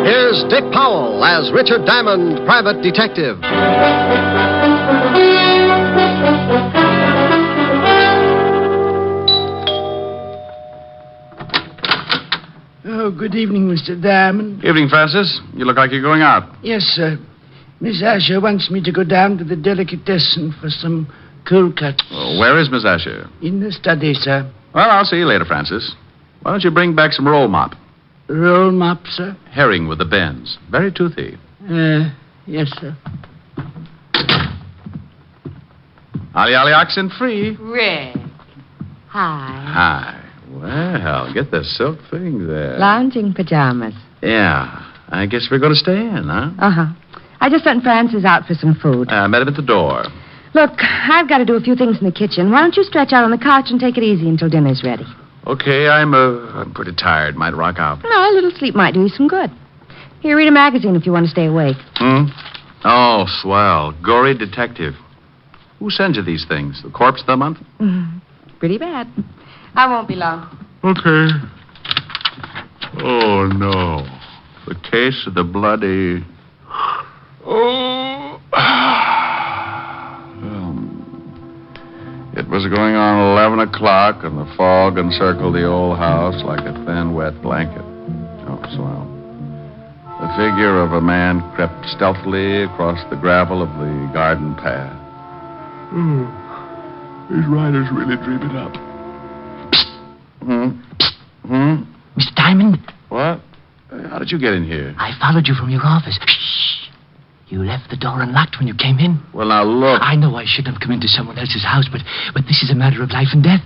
Here's Dick Powell as Richard Diamond, private detective. Oh, good evening, Mr. Diamond. Evening, Francis. You look like you're going out. Yes, sir. Miss Asher wants me to go down to the delicatessen for some cold cuts. Well, where is Miss Asher? In the study, sir. Well, I'll see you later, Francis. Why don't you bring back some roll mop? Roll mop, sir? Herring with the bends. Very toothy. Yes, sir. Ollie Ollie oxen free. Rick. Hi. Hi. Well, get the silk thing there. Lounging pajamas. Yeah. I guess we're going to stay in, huh? Uh-huh. I just sent Francis out for some food. I met him at the door. Look, I've got to do a few things in the kitchen. Why don't you stretch out on the couch and take it easy until dinner's ready? Okay, I'm pretty tired. Might rock out. No, a little sleep might do you some good. Here, read a magazine if you want to stay awake. Oh, swell. Gory detective. Who sends you these things? The Corpse of the Month? Pretty bad. I won't be long. Okay. Oh, no. The case of the bloody... Oh. It was going on 11 o'clock, and the fog encircled the old house like a thin, wet blanket. Oh, swell. The figure of a man crept stealthily across the gravel of the garden path. These riders really dream it up. Mr. Diamond? What? How did you get in here? I followed you from your office. Shh. You left the door unlocked when you came in. Well, now, look. I know I shouldn't have come into someone else's house, but this is a matter of life and death.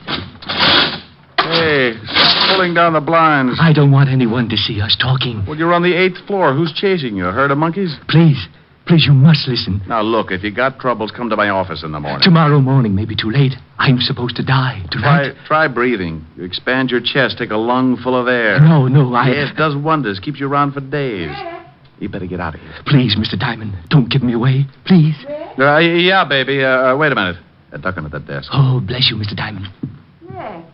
Hey, stop pulling down the blinds. I don't want anyone to see us talking. Well, you're on the 8th floor. Who's chasing you? A herd of monkeys? Please, you must listen. Now, look, if you got troubles, come to my office in the morning. Tomorrow morning may be too late. I'm supposed to die tonight. Try breathing. You expand your chest, take a lung full of air. No, Yes, it does wonders. Keeps you around for days. You better get out of here. Please, Mr. Diamond, don't give me away. Please. Yeah, baby. Wait a minute. Duck under that desk. Oh, bless you, Mr. Diamond. Rick,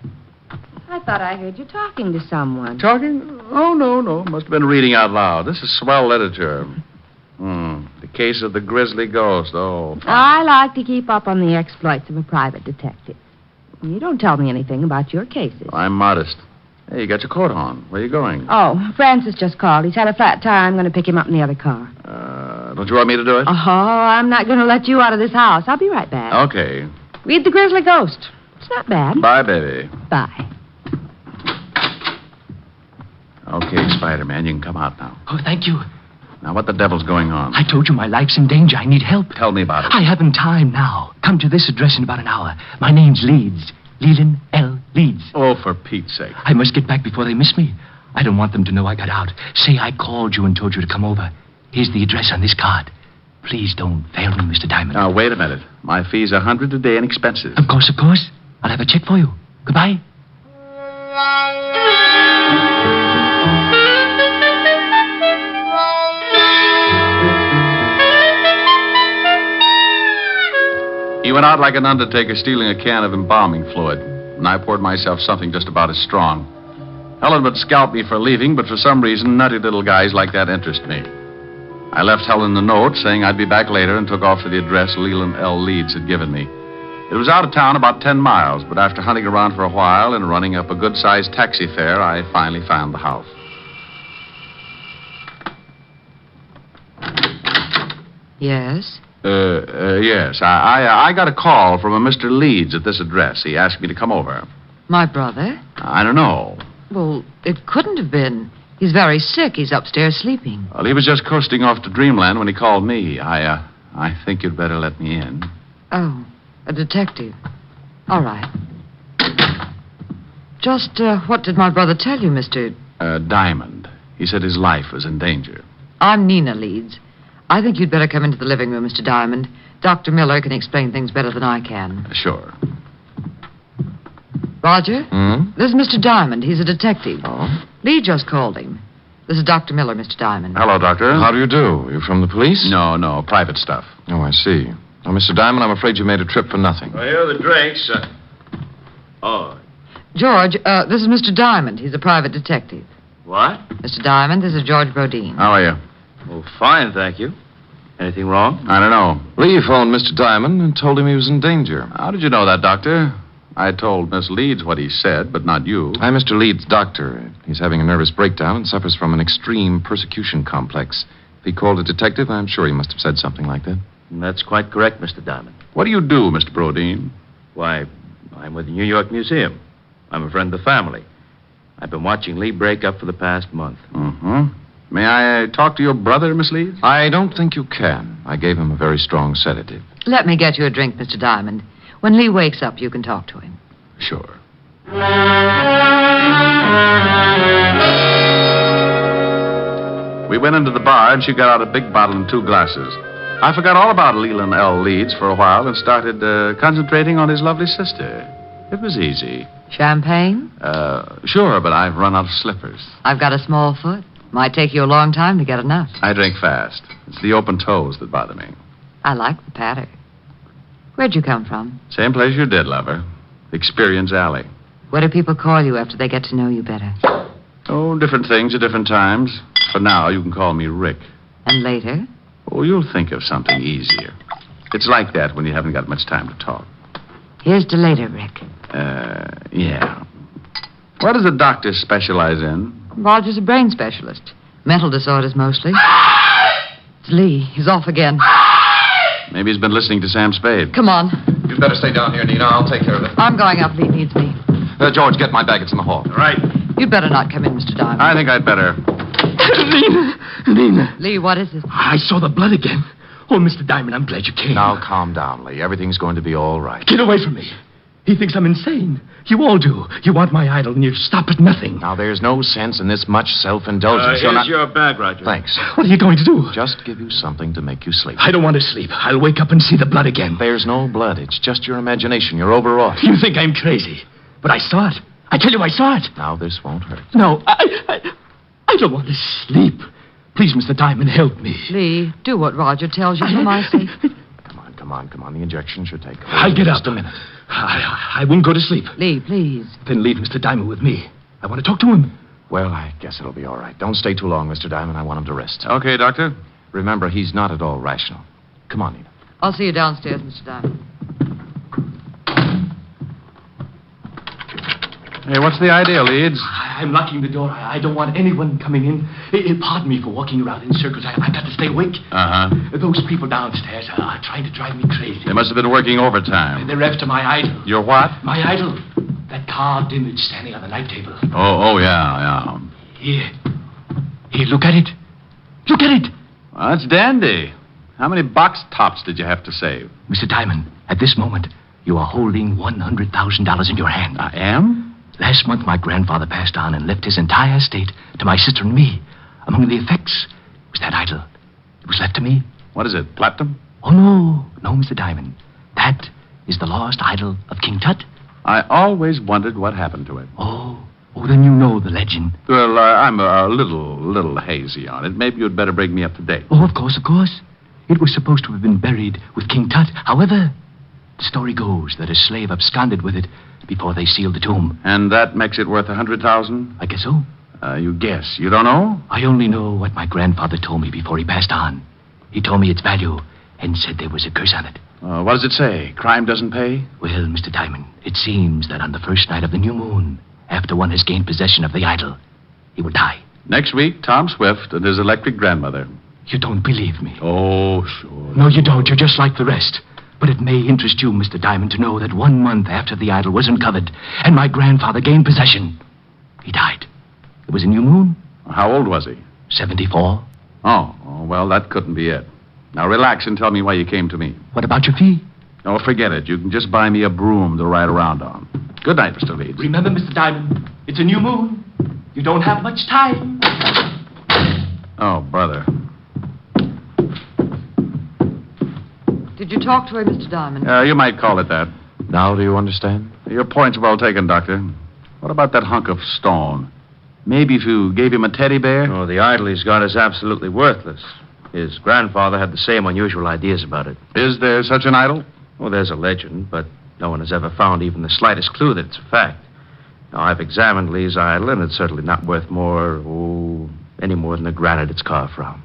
I thought I heard you talking to someone. Talking? Oh, no. Must have been reading out loud. This is swell literature. The case of the grisly ghost. Oh, fine. I like to keep up on the exploits of a private detective. You don't tell me anything about your cases. I'm modest. Hey, you got your coat on. Where are you going? Oh, Francis just called. He's had a flat tire. I'm going to pick him up in the other car. Don't you want me to do it? Oh, I'm not going to let you out of this house. I'll be right back. Okay. Read The Grizzly Ghost. It's not bad. Bye, baby. Bye. Okay, Spider-Man, you can come out now. Oh, thank you. Now, what the devil's going on? I told you my life's in danger. I need help. Tell me about it. I haven't time now. Come to this address in about an hour. My name's Leeds. Leland L. Leeds. Oh, for Pete's sake. I must get back before they miss me. I don't want them to know I got out. Say I called you and told you to come over. Here's the address on this card. Please don't fail me, Mr. Diamond. Now, wait a minute. My fee's $100 a day and expenses. Of course. I'll have a check for you. Goodbye. He went out like an undertaker stealing a can of embalming fluid, and I poured myself something just about as strong. Helen would scalp me for leaving, but for some reason, nutty little guys like that interest me. I left Helen a note saying I'd be back later and took off to the address Leland L. Leeds had given me. It was out of town about 10 miles, but after hunting around for a while and running up a good-sized taxi fare, I finally found the house. Yes? Yes. I got a call from a Mr. Leeds at this address. He asked me to come over. My brother? I don't know. Well, it couldn't have been. He's very sick. He's upstairs sleeping. Well, he was just coasting off to Dreamland when he called me. I think you'd better let me in. Oh, a detective. All right. Just what did my brother tell you, Mr. Diamond. He said his life was in danger. I'm Nina Leeds. I think you'd better come into the living room, Mr. Diamond. Dr. Miller can explain things better than I can. Sure. Roger? Hmm? This is Mr. Diamond. He's a detective. Oh? Lee just called him. This is Dr. Miller, Mr. Diamond. Hello, Doctor. How do you do? You from the police? No, private stuff. Oh, I see. Now, Mr. Diamond, I'm afraid you made a trip for nothing. Well, here are the drinks. George, this is Mr. Diamond. He's a private detective. What? Mr. Diamond, this is George Brodeen. How are you? Well, fine, thank you. Anything wrong? I don't know. Lee phoned Mr. Diamond and told him he was in danger. How did you know that, Doctor? I told Miss Leeds what he said, but not you. I'm Mr. Leeds' doctor. He's having a nervous breakdown and suffers from an extreme persecution complex. If he called a detective, I'm sure he must have said something like that. That's quite correct, Mr. Diamond. What do you do, Mr. Brodeen? Why, I'm with the New York Museum. I'm a friend of the family. I've been watching Lee break up for the past month. Mm-hmm. May I talk to your brother, Miss Leeds? I don't think you can. I gave him a very strong sedative. Let me get you a drink, Mr. Diamond. When Lee wakes up, you can talk to him. Sure. We went into the bar, and she got out a big bottle and 2 glasses. I forgot all about Leland L. Leeds for a while and started concentrating on his lovely sister. It was easy. Champagne? Sure, but I've run out of slippers. I've got a small foot. Might take you a long time to get enough. I drink fast. It's the open toes that bother me. I like the patter. Where'd you come from? Same place you did, lover. Experience Alley. What do people call you after they get to know you better? Oh, different things at different times. For now, you can call me Rick. And later? Oh, you'll think of something easier. It's like that when you haven't got much time to talk. Here's to later, Rick. Yeah. What does the doctor specialize in? Roger's a brain specialist. Mental disorders, mostly. It's Lee. He's off again. Maybe he's been listening to Sam Spade. Come on. You'd better stay down here, Nina. I'll take care of it. I'm going up. Lee needs me. George, get my bag. It's in the hall. Right. You'd better not come in, Mr. Diamond. I think I'd better. Nina. Lee, what is it? I saw the blood again. Oh, Mr. Diamond, I'm glad you came. Now, calm down, Lee. Everything's going to be all right. Get away from me. He thinks I'm insane. You all do. You want my idol, and you stop at nothing. Now, there's no sense in this much self-indulgence. You're Here's not... your bag, Roger. Thanks. What are you going to do? Just give you something to make you sleep. I don't want to sleep. I'll wake up and see the blood again. There's no blood. It's just your imagination. You're overwrought. You think I'm crazy. But I saw it. I tell you, I saw it. Now, this won't hurt. No, I don't want to sleep. Please, Mr. Diamond, help me. Lee, do what Roger tells you for my sake. Come on. The injection should take... I'll get up. Just a minute. I won't go to sleep. Lee, please. Then leave Mr. Diamond with me. I want to talk to him. Well, I guess it'll be all right. Don't stay too long, Mr. Diamond. I want him to rest. Okay, Doctor. Remember, he's not at all rational. Come on, Nina. I'll see you downstairs, Mr. Diamond. Hey, what's the idea, Leeds? I'm locking the door. I don't want anyone coming in. Pardon me for walking around in circles. I got to stay awake. Uh-huh. Those people downstairs are trying to drive me crazy. They must have been working overtime. They're after my idol. Your what? My idol. That carved image standing on the night table. Oh, yeah. Here, look at it. Look at it. Well, that's dandy. How many box tops did you have to save? Mr. Diamond, at this moment, you are holding $100,000 in your hand. I am? Last month, my grandfather passed on and left his entire estate to my sister and me. Among the effects was that idol. It was left to me. What is it, platinum? Oh, no, Mr. Diamond. That is the lost idol of King Tut. I always wondered what happened to it. Oh, then you know the legend. Well, I'm a little hazy on it. Maybe you'd better bring me up to date. Oh, of course. It was supposed to have been buried with King Tut. However, the story goes that a slave absconded with it before they sealed the tomb. And that makes it worth $100,000? I guess so. You guess. You don't know? I only know what my grandfather told me before he passed on. He told me its value and said there was a curse on it. What does it say? Crime doesn't pay? Well, Mr. Diamond, it seems that on the first night of the new moon, after one has gained possession of the idol, he will die. Next week, Tom Swift and his electric grandmother. You don't believe me? Oh, sure. No, you don't. You're just like the rest. But it may interest you, Mr. Diamond, to know that 1 month after the idol was uncovered and my grandfather gained possession, he died. It was a new moon. How old was he? 74. Oh, well, that couldn't be it. Now, relax and tell me why you came to me. What about your fee? Oh, forget it. You can just buy me a broom to ride around on. Good night, Mr. Leeds. Remember, Mr. Diamond, it's a new moon. You don't have much time. Oh, brother. Did you talk to her, Mr. Diamond? You might call it that. Now do you understand? Your point's well taken, Doctor. What about that hunk of stone? Maybe if you gave him a teddy bear? Oh, the idol he's got is absolutely worthless. His grandfather had the same unusual ideas about it. Is there such an idol? Well, there's a legend, but no one has ever found even the slightest clue that it's a fact. Now, I've examined Lee's idol, and it's certainly not worth any more than the granite it's carved from.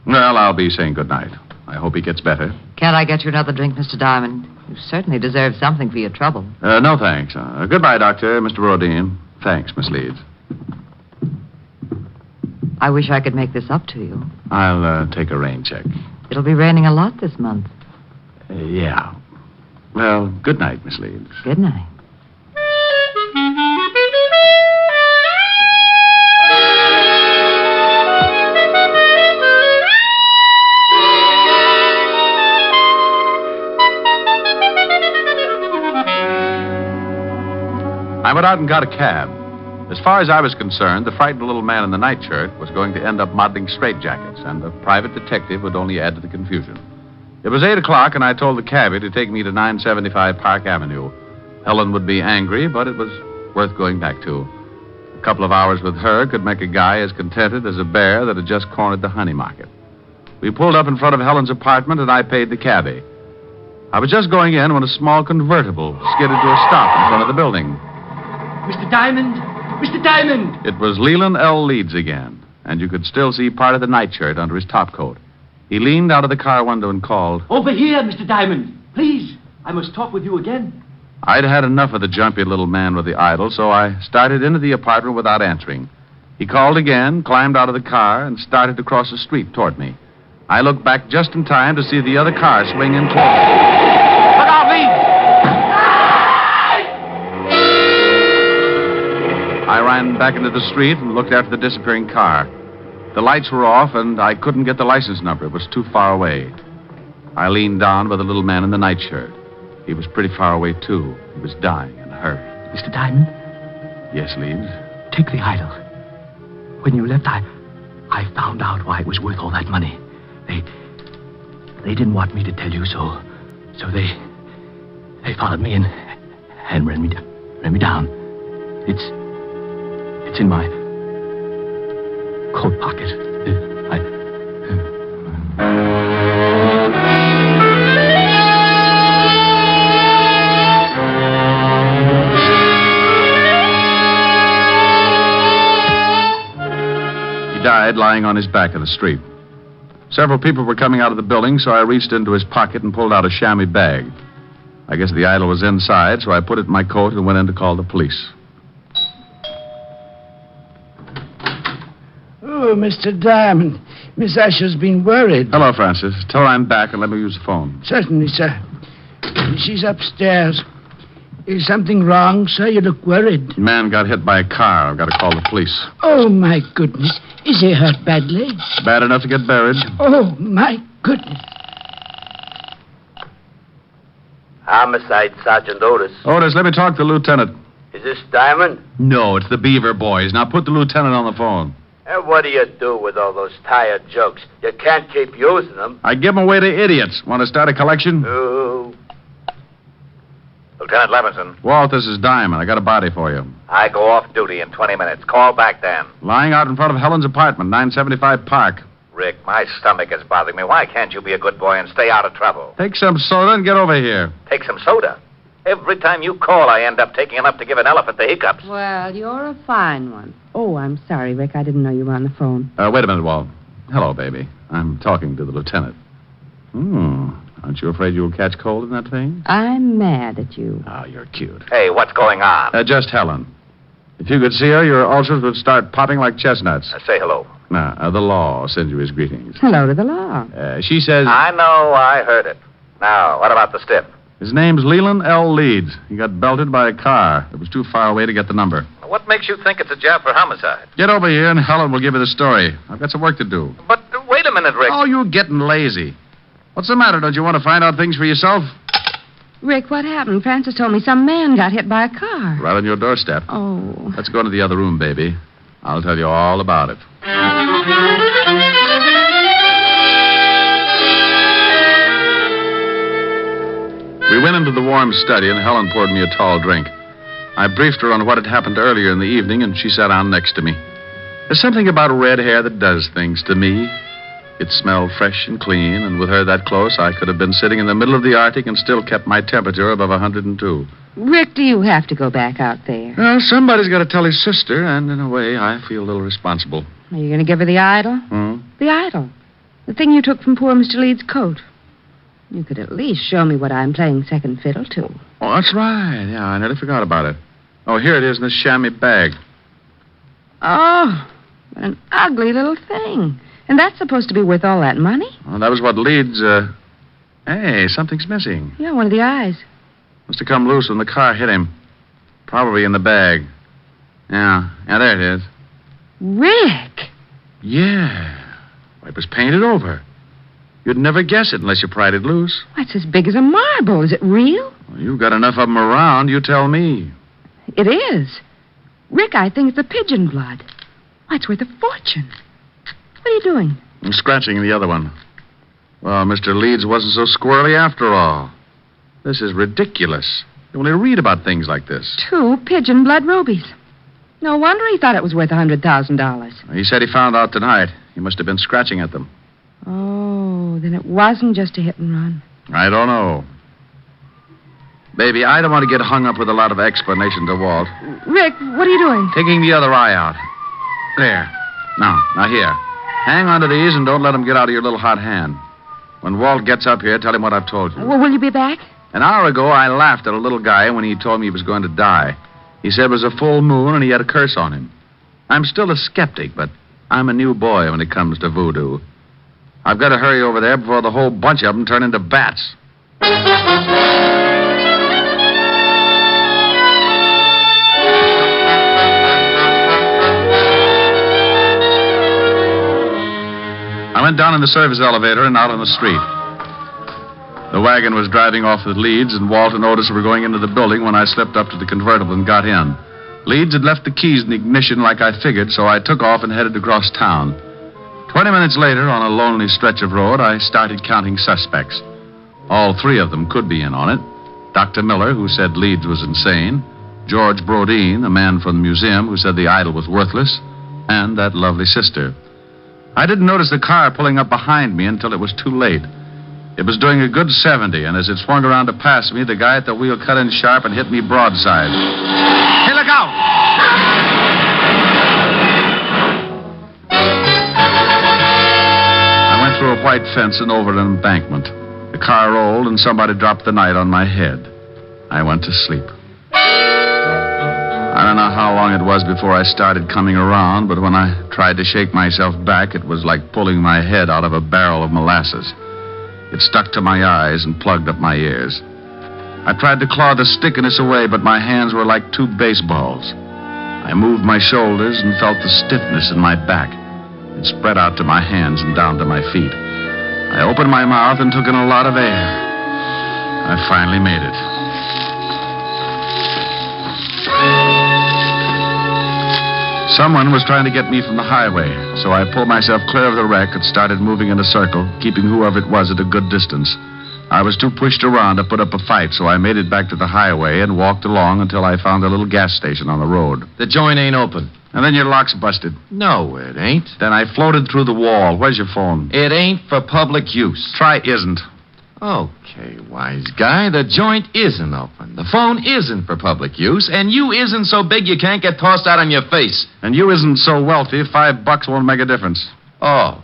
Well, I'll be saying goodnight. I hope he gets better. Can't I get you another drink, Mr. Diamond? You certainly deserve something for your trouble. No, thanks. Goodbye, Doctor, Mr. Rodin. Thanks, Miss Leeds. I wish I could make this up to you. I'll take a rain check. It'll be raining a lot this month. Yeah. Well, good night, Miss Leeds. Good night. I went out and got a cab. As far as I was concerned, the frightened little man in the nightshirt was going to end up modeling straitjackets, and the private detective would only add to the confusion. It was 8 o'clock, and I told the cabbie to take me to 975 Park Avenue. Helen would be angry, but it was worth going back to. A couple of hours with her could make a guy as contented as a bear that had just cornered the honey market. We pulled up in front of Helen's apartment, and I paid the cabbie. I was just going in when a small convertible skidded to a stop in front of the building. Mr. Diamond! Mr. Diamond! It was Leland L. Leeds again, and you could still see part of the nightshirt under his topcoat. He leaned out of the car window and called. Over here, Mr. Diamond. Please, I must talk with you again. I'd had enough of the jumpy little man with the idol, so I started into the apartment without answering. He called again, climbed out of the car, and started to cross the street toward me. I looked back just in time to see the other car swing in toward me. Look out, Leeds! I ran back into the street and looked after the disappearing car. The lights were off, and I couldn't get the license number. It was too far away. I leaned down by the little man in the nightshirt. He was pretty far away, too. He was dying and hurt. Mr. Diamond? Yes, Leeds? Take the idol. When you left, I found out why it was worth all that money. They didn't want me to tell you, so they followed me and ran me down. It's in my coat pocket. He died lying on his back in the street. Several people were coming out of the building, so I reached into his pocket and pulled out a chamois bag. I guess the idol was inside, so I put it in my coat and went in to call the police. Oh, Mr. Diamond, Miss Asher's been worried. Hello, Francis. Tell her I'm back and let me use the phone. Certainly, sir. She's upstairs. Is something wrong, sir? You look worried. The man got hit by a car. I've got to call the police. Oh, my goodness. Is he hurt badly? Bad enough to get buried. Oh, my goodness. Homicide, Sergeant Otis. Otis, let me talk to the lieutenant. Is this Diamond? No, it's the Beaver boys. Now put the lieutenant on the phone. And what do you do with all those tired jokes? You can't keep using them. I give them away to idiots. Want to start a collection? Oh. Lieutenant Levinson. Walt, this is Diamond. I got a body for you. I go off duty in 20 minutes. Call back then. Lying out in front of Helen's apartment, 975 Park. Rick, my stomach is bothering me. Why can't you be a good boy and stay out of trouble? Take some soda and get over here. Take some soda. Every time you call, I end up taking enough to give an elephant the hiccups. Well, you're a fine one. Oh, I'm sorry, Rick. I didn't know you were on the phone. Wait a minute, Walt. Hello, baby. I'm talking to the lieutenant. Aren't you afraid you'll catch cold in that thing? I'm mad at you. Oh, you're cute. Hey, what's going on? Just Helen. If you could see her, your ulcers would start popping like chestnuts. Say hello. The law sends you his greetings. Hello to the law. She says... I know, I heard it. Now, what about the stiff? His name's Leland L. Leeds. He got belted by a car. It was too far away to get the number. What makes you think it's a job for homicide? Get over here and Helen will give you the story. I've got some work to do. But wait a minute, Rick. Oh, you're getting lazy. What's the matter? Don't you want to find out things for yourself? Rick, what happened? Francis told me some man got hit by a car. Right on your doorstep. Oh. Let's go into the other room, baby. I'll tell you all about it. We went into the warm study, and Helen poured me a tall drink. I briefed her on what had happened earlier in the evening, and she sat down next to me. There's something about red hair that does things to me. It smelled fresh and clean, and with her that close, I could have been sitting in the middle of the Arctic and still kept my temperature above 102. Rick, do you have to go back out there? Well, somebody's got to tell his sister, and in a way, I feel a little responsible. Are you going to give her the idol? The idol. The thing you took from poor Mr. Leeds' coat. You could at least show me what I'm playing second fiddle to. Oh, that's right. Yeah, I nearly forgot about it. Oh, here it is in this chamois bag. Oh, what an ugly little thing. And that's supposed to be worth all that money? Well, that was what Leeds, Hey, something's missing. Yeah, one of the eyes. Must have come loose when the car hit him. Probably in the bag. Yeah, there it is. Rick! Yeah. It was painted over. You'd never guess it unless you pried it loose. It's as big as a marble. Is it real? Well, you've got enough of them around, you tell me. It is. Rick, I think it's the pigeon blood. Why, it's worth a fortune. What are you doing? I'm scratching the other one. Well, Mr. Leeds wasn't so squirrely after all. This is ridiculous. You only read about things like this. 2 pigeon blood rubies. No wonder he thought it was worth $100,000. He said he found out tonight. He must have been scratching at them. Oh, then it wasn't just a hit and run. I don't know. Baby, I don't want to get hung up with a lot of explanation to Walt. Rick, what are you doing? Taking the other eye out. There. Now here. Hang on to these and don't let them get out of your little hot hand. When Walt gets up here, tell him what I've told you. Well, will you be back? An hour ago, I laughed at a little guy when he told me he was going to die. He said it was a full moon and he had a curse on him. I'm still a skeptic, but I'm a new boy when it comes to voodoo. I've got to hurry over there before the whole bunch of them turn into bats. I went down in the service elevator and out on the street. The wagon was driving off with Leeds, and Walt and Otis were going into the building when I slipped up to the convertible and got in. Leeds had left the keys in the ignition like I figured, so I took off and headed across town. 20 minutes later, on a lonely stretch of road, I started counting suspects. All 3 of them could be in on it. Dr. Miller, who said Leeds was insane. George Brodeen, the man from the museum who said the idol was worthless. And that lovely sister. I didn't notice the car pulling up behind me until it was too late. It was doing a good 70, and as it swung around to pass me, the guy at the wheel cut in sharp and hit me broadside. Hey, look out! I went through a white fence and over an embankment. The car rolled, and somebody dropped the night on my head. I went to sleep. I don't know how long it was before I started coming around, but when I tried to shake myself back, it was like pulling my head out of a barrel of molasses. It stuck to my eyes and plugged up my ears. I tried to claw the stickiness away, but my hands were like 2 baseballs. I moved my shoulders and felt the stiffness in my back. It spread out to my hands and down to my feet. I opened my mouth and took in a lot of air. I finally made it. Someone was trying to get me from the highway, so I pulled myself clear of the wreck and started moving in a circle, keeping whoever it was at a good distance. I was too pushed around to put up a fight, so I made it back to the highway and walked along until I found a little gas station on the road. The joint ain't open. And then your lock's busted. No, it ain't. Then I floated through the wall. Where's your phone? It ain't for public use. Try isn't. Okay, wise guy, the joint isn't open. The phone isn't for public use, and you isn't so big you can't get tossed out on your face. And you isn't so wealthy, $5 won't make a difference. Oh,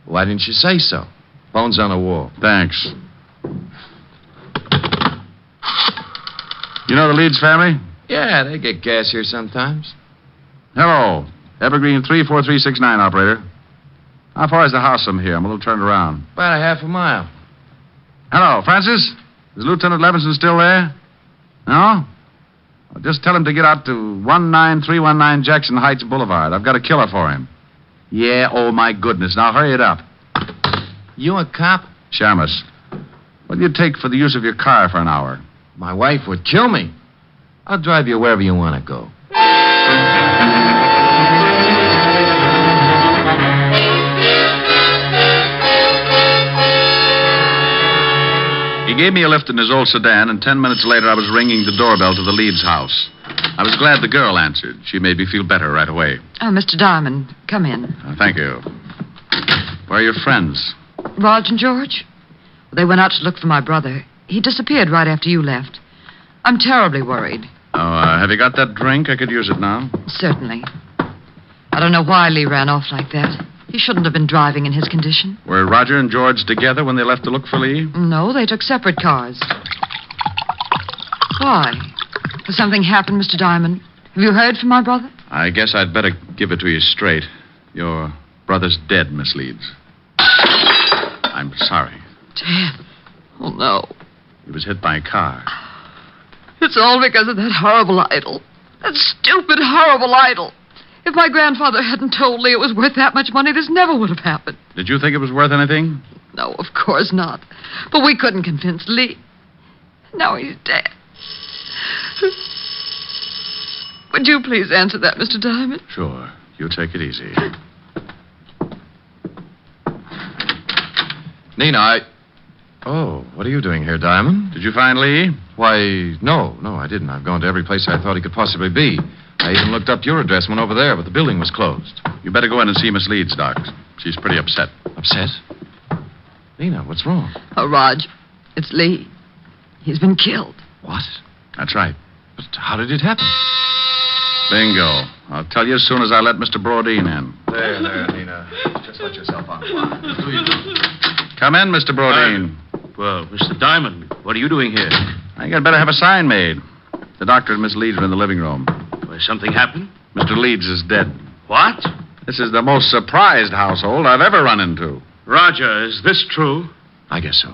why didn't you say so? Phone's on the wall. Thanks. You know the Leeds family? Yeah, they get gas here sometimes. Hello. Evergreen 34369, operator. How far is the house from here? I'm a little turned around. About a half a mile. Hello, Francis? Is Lieutenant Levinson still there? No? Well, just tell him to get out to 19319 Jackson Heights Boulevard. I've got a killer for him. Yeah, oh my goodness. Now hurry it up. You a cop? Shamus. What do you take for the use of your car for an hour? My wife would kill me. I'll drive you wherever you want to go. He gave me a lift in his old sedan, and 10 minutes later I was ringing the doorbell to the Leeds house. I was glad the girl answered. She made me feel better right away. Oh, Mr. Diamond, come in. Thank you. Where are your friends? Raj and George? They went out to look for my brother. He disappeared right after you left. I'm terribly worried. Oh, have you got that drink? I could use it now. Certainly. I don't know why Lee ran off like that. He shouldn't have been driving in his condition. Were Roger and George together when they left to look for Lee? No, they took separate cars. Why? Has something happened, Mr. Diamond? Have you heard from my brother? I guess I'd better give it to you straight. Your brother's dead, Miss Leeds. I'm sorry. Dead? Oh, no. He was hit by a car. It's all because of that horrible idol. That stupid, horrible idol. If my grandfather hadn't told Lee it was worth that much money, this never would have happened. Did you think it was worth anything? No, of course not. But we couldn't convince Lee. Now he's dead. Would you please answer that, Mr. Diamond? Sure. You take it easy. Nina, Oh, what are you doing here, Diamond? Did you find Lee? Why, no, I didn't. I've gone to every place I thought he could possibly be. I even looked up your address and went over there, but the building was closed. You better go in and see Miss Leeds, Doc. She's pretty upset. Upset? Nina, what's wrong? Oh, Raj, it's Lee. He's been killed. What? That's right. But how did it happen? Bingo. I'll tell you as soon as I let Mr. Brodeen in. There, Nina. Just let yourself on. Come in, Mr. Brodeen. Well, Mr. Diamond, what are you doing here? I think I'd better have a sign made. The doctor and Miss Leeds are in the living room. Well, something happened? Mr. Leeds is dead. What? This is the most surprised household I've ever run into. Roger, is this true? I guess so.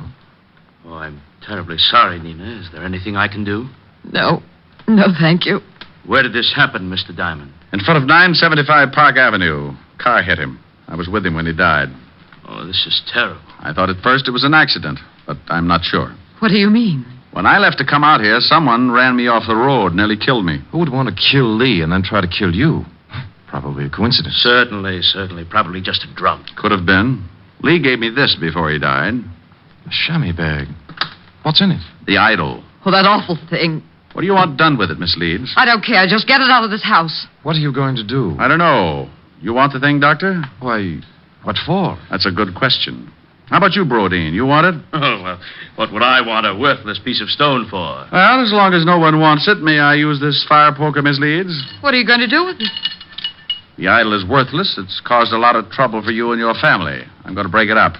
Oh, I'm terribly sorry, Nina. Is there anything I can do? No, thank you. Where did this happen, Mr. Diamond? In front of 975 Park Avenue. Car hit him. I was with him when he died. Oh, this is terrible. I thought at first it was an accident, but I'm not sure. What do you mean? When I left to come out here, someone ran me off the road, nearly killed me. Who would want to kill Lee and then try to kill you? Probably a coincidence. Certainly. Probably just a drunk. Could have been. Lee gave me this before he died. A chamois bag. What's in it? The idol. Oh, that awful thing. What do you want done with it, Miss Leeds? I don't care. Just get it out of this house. What are you going to do? I don't know. You want the thing, Doctor? Why, what for? That's a good question. How about you, Brodeen? You want it? Oh, well, what would I want a worthless piece of stone for? Well, as long as no one wants it, may I use this fire poker, Miss Leeds? What are you going to do with it? The idol is worthless. It's caused a lot of trouble for you and your family. I'm going to break it up.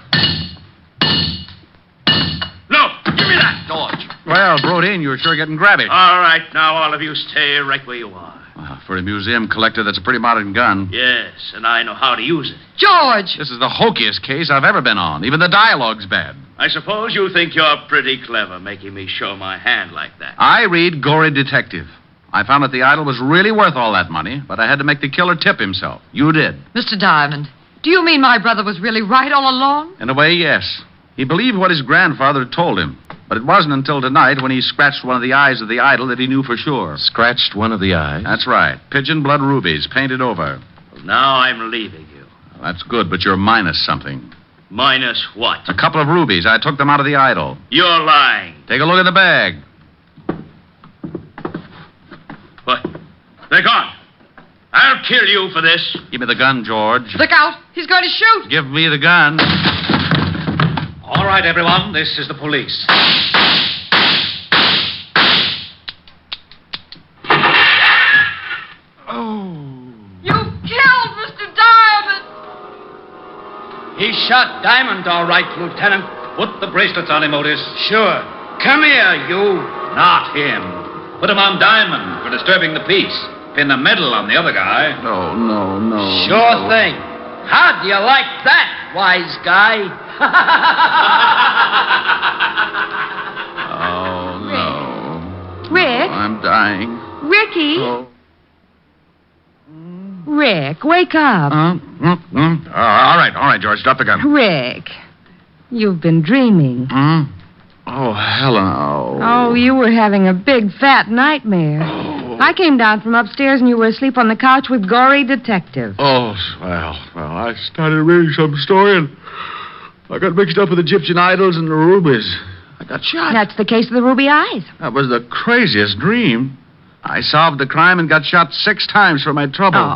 No! Give me that, George. Well, Brodeen, you're sure getting grabby. All right, now all of you stay right where you are. For a museum collector, that's a pretty modern gun. Yes, and I know how to use it. George! This is the hokiest case I've ever been on. Even the dialogue's bad. I suppose you think you're pretty clever making me show my hand like that. I read Gory Detective. I found that the idol was really worth all that money, but I had to make the killer tip himself. You did. Mr. Diamond, do you mean my brother was really right all along? In a way, yes. He believed what his grandfather had told him. But it wasn't until tonight when he scratched one of the eyes of the idol that he knew for sure. Scratched one of the eyes? That's right. Pigeon blood rubies painted over. Well, now I'm leaving you. Well, that's good, but you're minus something. Minus what? A couple of rubies. I took them out of the idol. You're lying. Take a look at the bag. What? They're gone. I'll kill you for this. Give me the gun, George. Look out! He's going to shoot! Give me the gun. All right, everyone. This is the police. You killed Mr. Diamond! He shot Diamond, all right, Lieutenant. Put the bracelets on him, Otis. Sure. Come here, you. Not him. Put him on Diamond for disturbing the peace. Pin the medal on the other guy. No. Sure thing. How do you like that, wise guy? Oh, no. Rick? Oh, I'm dying. Ricky? Oh. Rick, wake up. All right, George. Drop the gun. Rick, you've been dreaming. Oh, Helen. Oh, you were having a big, fat nightmare. I came down from upstairs and you were asleep on the couch with Gory Detective. Oh, well, I started reading some story and I got mixed up with Egyptian idols and the rubies. I got shot. That's the case of the ruby eyes. That was the craziest dream. I solved the crime and got shot 6 times for my trouble.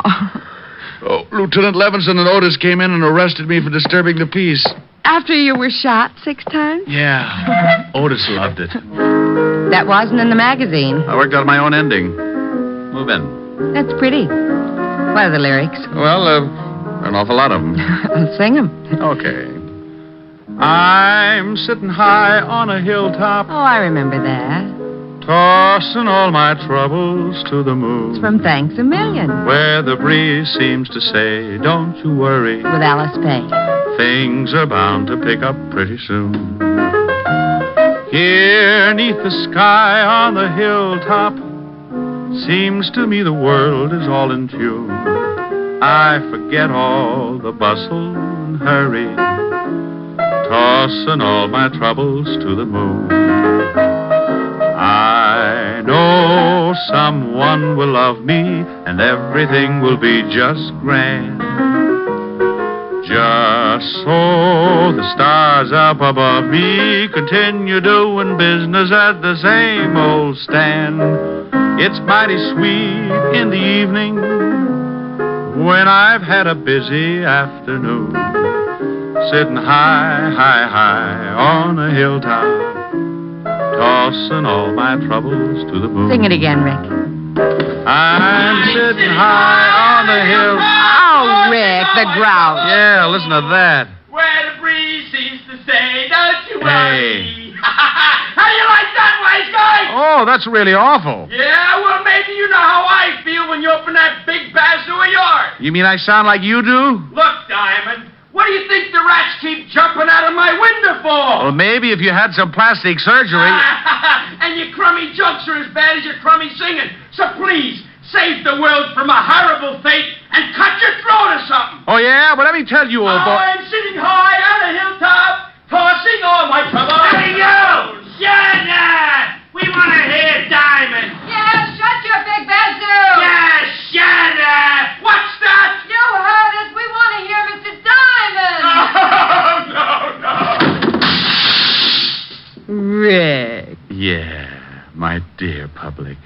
Oh. Lieutenant Levinson and Otis came in and arrested me for disturbing the peace. After you were shot 6 times? Yeah. Otis loved it. That wasn't in the magazine. I worked out my own ending. Move in. That's pretty. What are the lyrics? Well, an awful lot of them. I'll sing them. Okay. I'm sitting high on a hilltop, Oh, I remember that. tossing all my troubles to the moon. It's from Thanks a Million. Where the breeze seems to say, don't you worry, With Alice Faye. things are bound to pick up pretty soon. Here, neath the sky on the hilltop, seems to me the world is all in tune. I forget all the bustle and hurry, tossing all my troubles to the moon. I know someone will love me, and everything will be just grand. Just so the stars up above me continue doing business at the same old stand. It's mighty sweet in the evening when I've had a busy afternoon, sitting high, high, high on a hilltop, tossing all my troubles to the moon. Sing it again, Rick. I'm sitting high on a hill. Oh, Rick, the grouse. Yeah, listen to that. Where the breeze seems to say, don't you Hey. worry. How do you like that, wise guy? Oh, that's really awful. Yeah, well, maybe you know how I feel when you open that big bazoo of yours. You mean I sound like you do? Look, Diamond, what do you think the rats keep jumping out of my window for? Well, maybe if you had some plastic surgery. And your crummy jokes are as bad as your crummy singing. So please, save the world from a horrible fate and cut your throat or something. Oh, yeah? Well, let me tell you, old boy. I'm sitting high on a hilltop, tossing all my troubles. Hey, you! Shut up! We want to hear Diamond. Yeah, shut your big bazoo. Yeah, shut up! What's that? You heard us. We want to hear Mr. Diamond. Oh, no, no. Rick. Yeah, my dear public.